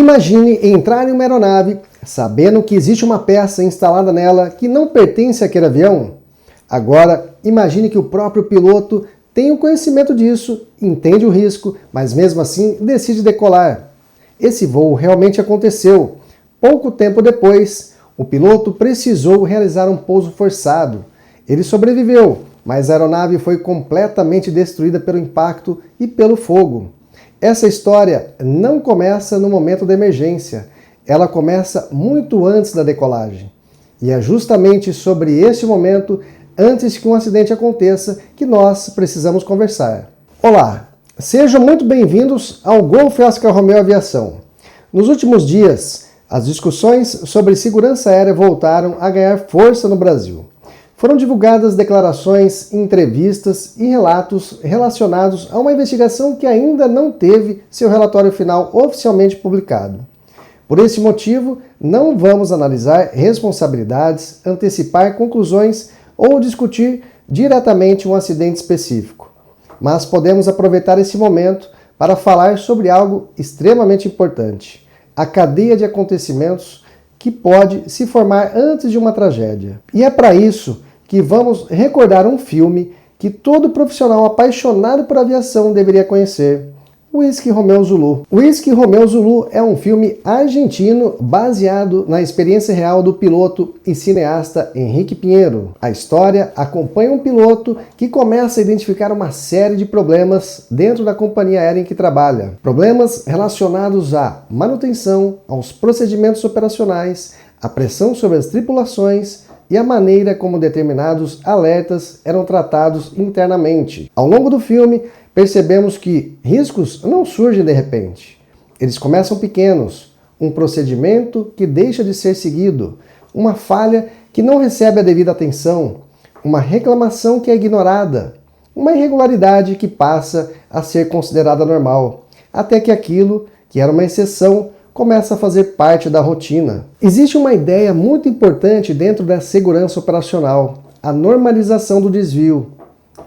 Imagine entrar em uma aeronave sabendo que existe uma peça instalada nela que não pertence àquele avião. Agora, imagine que o próprio piloto tem o conhecimento disso, entende o risco, mas mesmo assim decide decolar. Esse voo realmente aconteceu. Pouco tempo depois, o piloto precisou realizar um pouso forçado. Ele sobreviveu, mas a aeronave foi completamente destruída pelo impacto e pelo fogo. Essa história não começa no momento da emergência, ela começa muito antes da decolagem. E é justamente sobre este momento, antes que um acidente aconteça, que nós precisamos conversar. Olá, sejam muito bem-vindos ao Golf Oscar Romeo Aviação. Nos últimos dias, as discussões sobre segurança aérea voltaram a ganhar força no Brasil. Foram divulgadas declarações, entrevistas e relatos relacionados a uma investigação que ainda não teve seu relatório final oficialmente publicado. Por esse motivo, não vamos analisar responsabilidades, antecipar conclusões ou discutir diretamente um acidente específico. Mas podemos aproveitar esse momento para falar sobre algo extremamente importante: a cadeia de acontecimentos que pode se formar antes de uma tragédia. E é para isso que vamos recordar um filme que todo profissional apaixonado por aviação deveria conhecer: Whisky Romeo Zulu. Whisky Romeo Zulu é um filme argentino baseado na experiência real do piloto e cineasta Henrique Pinheiro. A história acompanha um piloto que começa a identificar uma série de problemas dentro da companhia aérea em que trabalha. Problemas relacionados à manutenção, aos procedimentos operacionais, à pressão sobre as tripulações e a maneira como determinados alertas eram tratados internamente. Ao longo do filme, percebemos que riscos não surgem de repente. Eles começam pequenos, um procedimento que deixa de ser seguido, uma falha que não recebe a devida atenção, uma reclamação que é ignorada, uma irregularidade que passa a ser considerada normal, até que aquilo, que era uma exceção, começa a fazer parte da rotina. Existe uma ideia muito importante dentro da segurança operacional: a normalização do desvio.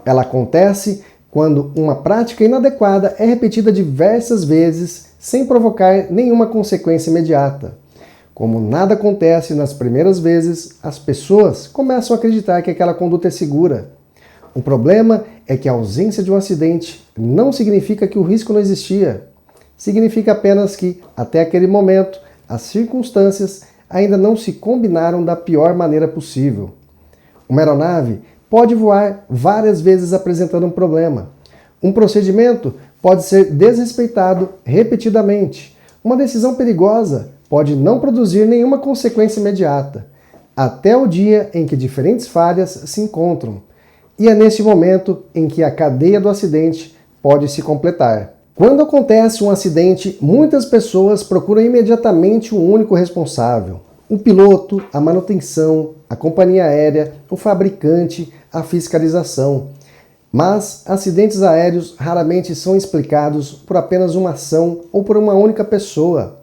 Ela acontece quando uma prática inadequada é repetida diversas vezes sem provocar nenhuma consequência imediata. Como nada acontece nas primeiras vezes, as pessoas começam a acreditar que aquela conduta é segura. O problema é que a ausência de um acidente não significa que o risco não existia. Significa apenas que, até aquele momento, as circunstâncias ainda não se combinaram da pior maneira possível. Uma aeronave pode voar várias vezes apresentando um problema. Um procedimento pode ser desrespeitado repetidamente. Uma decisão perigosa pode não produzir nenhuma consequência imediata, até o dia em que diferentes falhas se encontram. E é nesse momento em que a cadeia do acidente pode se completar. Quando acontece um acidente, muitas pessoas procuram imediatamente um único responsável: o piloto, a manutenção, a companhia aérea, o fabricante, a fiscalização. Mas acidentes aéreos raramente são explicados por apenas uma ação ou por uma única pessoa.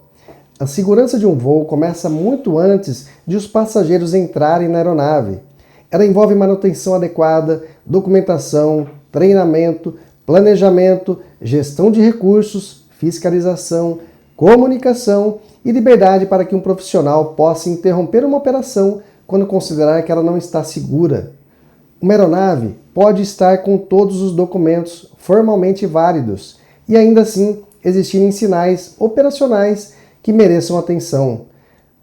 A segurança de um voo começa muito antes de os passageiros entrarem na aeronave. Ela envolve manutenção adequada, documentação, treinamento, planejamento, gestão de recursos, fiscalização, comunicação e liberdade para que um profissional possa interromper uma operação quando considerar que ela não está segura. Uma aeronave pode estar com todos os documentos formalmente válidos e ainda assim existirem sinais operacionais que mereçam atenção.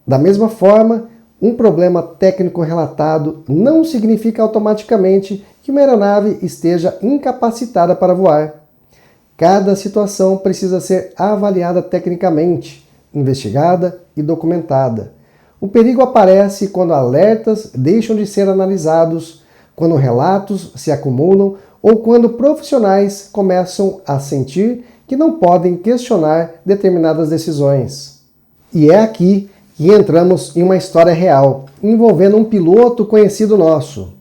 Da mesma forma, um problema técnico relatado não significa automaticamente que uma aeronave esteja incapacitada para voar. Cada situação precisa ser avaliada tecnicamente, investigada e documentada. O perigo aparece quando alertas deixam de ser analisados, quando relatos se acumulam ou quando profissionais começam a sentir que não podem questionar determinadas decisões. E é aqui que entramos em uma história real, envolvendo um piloto conhecido nosso.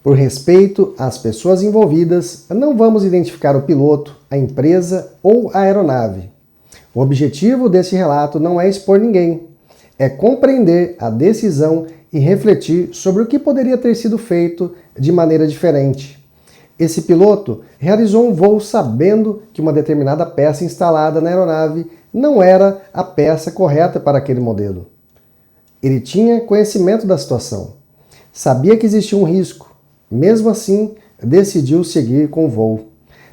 Por respeito às pessoas envolvidas, não vamos identificar o piloto, a empresa ou a aeronave. O objetivo desse relato não é expor ninguém, é compreender a decisão e refletir sobre o que poderia ter sido feito de maneira diferente. Esse piloto realizou um voo sabendo que uma determinada peça instalada na aeronave não era a peça correta para aquele modelo. Ele tinha conhecimento da situação. Sabia que existia um risco. Mesmo assim, decidiu seguir com o voo.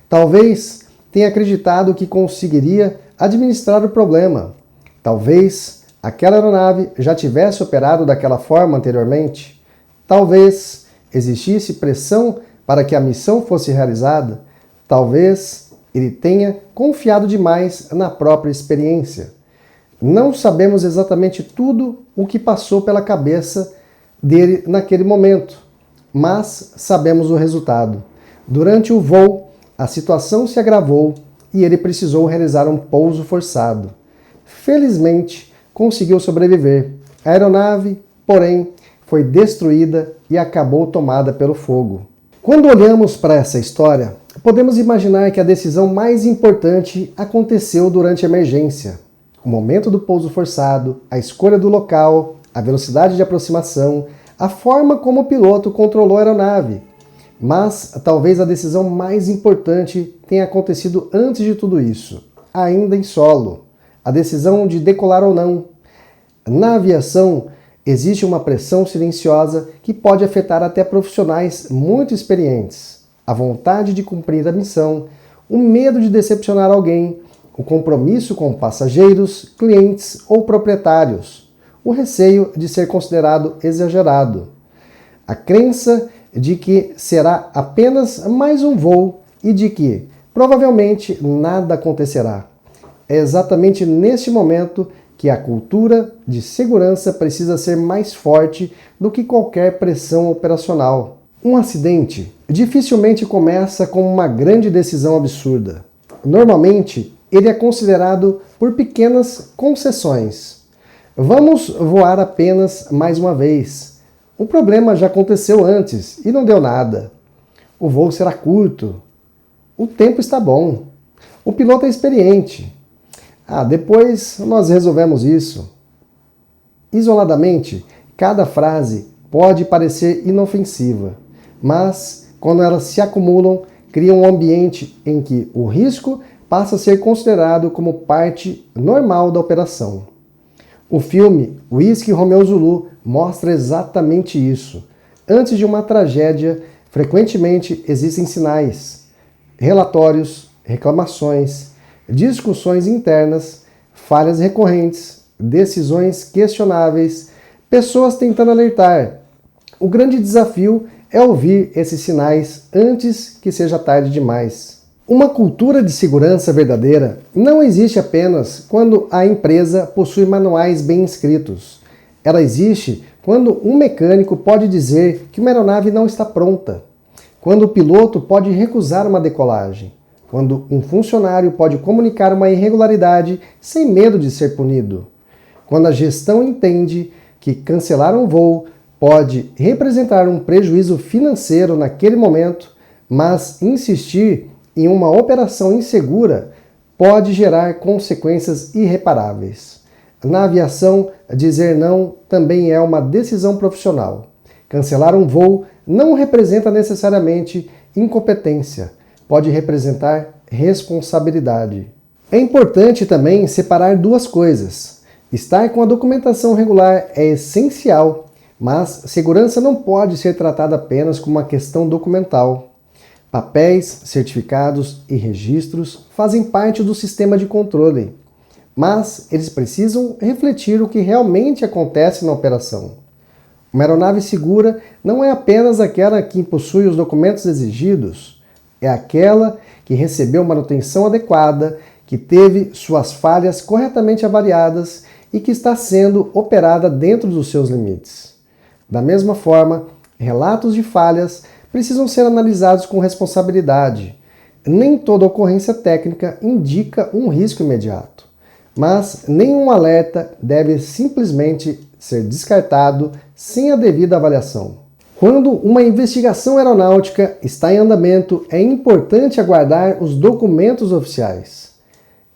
Talvez tenha acreditado que conseguiria administrar o problema. Talvez aquela aeronave já tivesse operado daquela forma anteriormente. Talvez existisse pressão para que a missão fosse realizada. Talvez ele tenha confiado demais na própria experiência. Não sabemos exatamente tudo o que passou pela cabeça dele naquele momento, mas sabemos o resultado. Durante o voo, a situação se agravou e ele precisou realizar um pouso forçado. Felizmente, conseguiu sobreviver. A aeronave, porém, foi destruída e acabou tomada pelo fogo. Quando olhamos para essa história, podemos imaginar que a decisão mais importante aconteceu durante a emergência. O momento do pouso forçado, a escolha do local, a velocidade de aproximação, a forma como o piloto controlou a aeronave. Mas talvez a decisão mais importante tenha acontecido antes de tudo isso, ainda em solo. A decisão de decolar ou não. Na aviação, existe uma pressão silenciosa que pode afetar até profissionais muito experientes. A vontade de cumprir a missão, o medo de decepcionar alguém, o compromisso com passageiros, clientes ou proprietários, o receio de ser considerado exagerado, a crença de que será apenas mais um voo e de que provavelmente nada acontecerá. É exatamente neste momento que a cultura de segurança precisa ser mais forte do que qualquer pressão operacional. Um acidente dificilmente começa com uma grande decisão absurda. Normalmente, ele é considerado por pequenas concessões. Vamos voar apenas mais uma vez. O problema já aconteceu antes e não deu nada. O voo será curto. O tempo está bom. O piloto é experiente. Depois nós resolvemos isso. Isoladamente, cada frase pode parecer inofensiva, mas quando elas se acumulam, criam um ambiente em que o risco passa a ser considerado como parte normal da operação. O filme Whisky Romeo Zulu mostra exatamente isso. Antes de uma tragédia, frequentemente existem sinais, relatórios, reclamações, discussões internas, falhas recorrentes, decisões questionáveis, pessoas tentando alertar. O grande desafio é ouvir esses sinais antes que seja tarde demais. Uma cultura de segurança verdadeira não existe apenas quando a empresa possui manuais bem escritos. Ela existe quando um mecânico pode dizer que uma aeronave não está pronta, quando o piloto pode recusar uma decolagem, quando um funcionário pode comunicar uma irregularidade sem medo de ser punido, quando a gestão entende que cancelar um voo pode representar um prejuízo financeiro naquele momento, mas insistir em uma operação insegura pode gerar consequências irreparáveis. Na aviação, dizer não também é uma decisão profissional. Cancelar um voo não representa necessariamente incompetência, pode representar responsabilidade. É importante também separar duas coisas. Estar com a documentação regular é essencial, mas segurança não pode ser tratada apenas como uma questão documental. Papéis, certificados e registros fazem parte do sistema de controle, mas eles precisam refletir o que realmente acontece na operação. Uma aeronave segura não é apenas aquela que possui os documentos exigidos, é aquela que recebeu manutenção adequada, que teve suas falhas corretamente avaliadas e que está sendo operada dentro dos seus limites. Da mesma forma, relatos de falhas precisam ser analisados com responsabilidade. Nem toda ocorrência técnica indica um risco imediato, mas nenhum alerta deve simplesmente ser descartado sem a devida avaliação. Quando uma investigação aeronáutica está em andamento, é importante aguardar os documentos oficiais.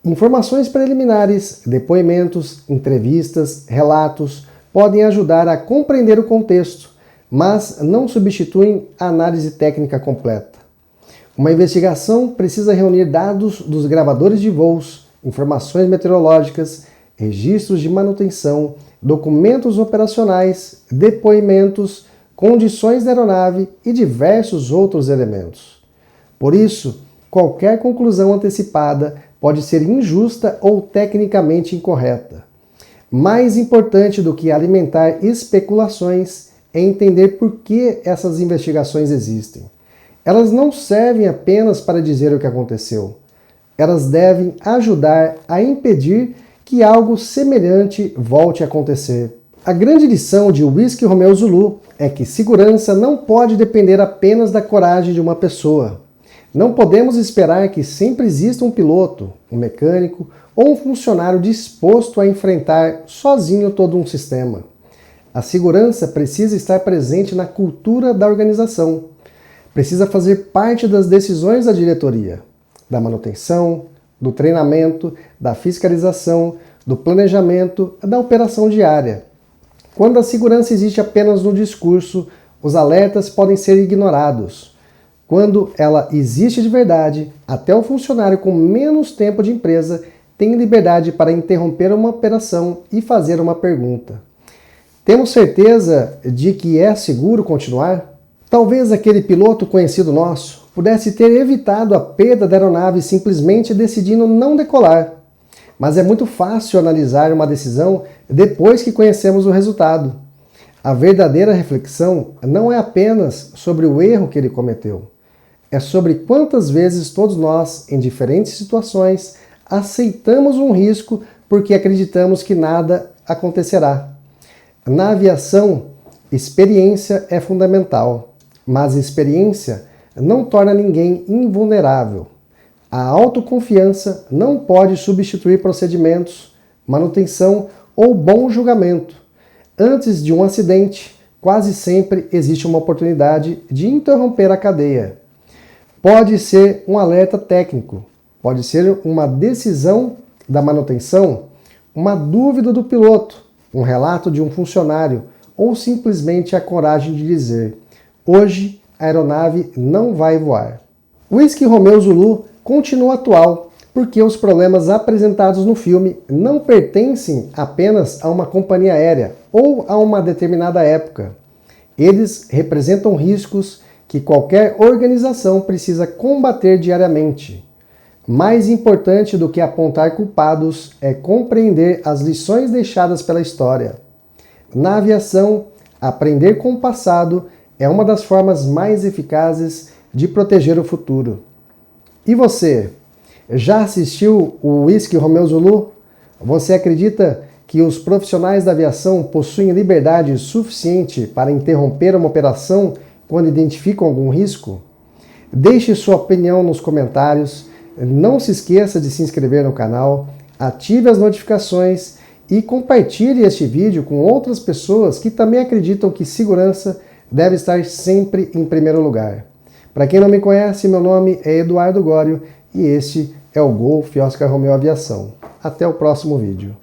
Informações preliminares, depoimentos, entrevistas, relatos podem ajudar a compreender o contexto, mas não substituem a análise técnica completa. Uma investigação precisa reunir dados dos gravadores de voos, informações meteorológicas, registros de manutenção, documentos operacionais, depoimentos, condições da aeronave e diversos outros elementos. Por isso, qualquer conclusão antecipada pode ser injusta ou tecnicamente incorreta. Mais importante do que alimentar especulações é entender por que essas investigações existem. Elas não servem apenas para dizer o que aconteceu. Elas devem ajudar a impedir que algo semelhante volte a acontecer. A grande lição de Whisky Romeo Zulu é que segurança não pode depender apenas da coragem de uma pessoa. Não podemos esperar que sempre exista um piloto, um mecânico ou um funcionário disposto a enfrentar sozinho todo um sistema. A segurança precisa estar presente na cultura da organização. Precisa fazer parte das decisões da diretoria, da manutenção, do treinamento, da fiscalização, do planejamento, da operação diária. Quando a segurança existe apenas no discurso, os alertas podem ser ignorados. Quando ela existe de verdade, até o funcionário com menos tempo de empresa tem liberdade para interromper uma operação e fazer uma pergunta. Temos certeza de que é seguro continuar? Talvez aquele piloto conhecido nosso pudesse ter evitado a perda da aeronave simplesmente decidindo não decolar. Mas é muito fácil analisar uma decisão depois que conhecemos o resultado. A verdadeira reflexão não é apenas sobre o erro que ele cometeu. É sobre quantas vezes todos nós, em diferentes situações, aceitamos um risco porque acreditamos que nada acontecerá. Na aviação, experiência é fundamental, mas experiência não torna ninguém invulnerável. A autoconfiança não pode substituir procedimentos, manutenção ou bom julgamento. Antes de um acidente, quase sempre existe uma oportunidade de interromper a cadeia. Pode ser um alerta técnico, pode ser uma decisão da manutenção, uma dúvida do piloto, um relato de um funcionário ou simplesmente a coragem de dizer: hoje a aeronave não vai voar. O Whisky Romeo Zulu continua atual porque os problemas apresentados no filme não pertencem apenas a uma companhia aérea ou a uma determinada época. Eles representam riscos que qualquer organização precisa combater diariamente. Mais importante do que apontar culpados é compreender as lições deixadas pela história. Na aviação, aprender com o passado é uma das formas mais eficazes de proteger o futuro. E você? Já assistiu o Whisky Romeo Zulu? Você acredita que os profissionais da aviação possuem liberdade suficiente para interromper uma operação quando identificam algum risco? Deixe sua opinião nos comentários, não se esqueça de se inscrever no canal, ative as notificações e compartilhe este vídeo com outras pessoas que também acreditam que segurança deve estar sempre em primeiro lugar. Para quem não me conhece, meu nome é Eduardo Gório e este é o Golf Oscar Romeo Aviação. Até o próximo vídeo.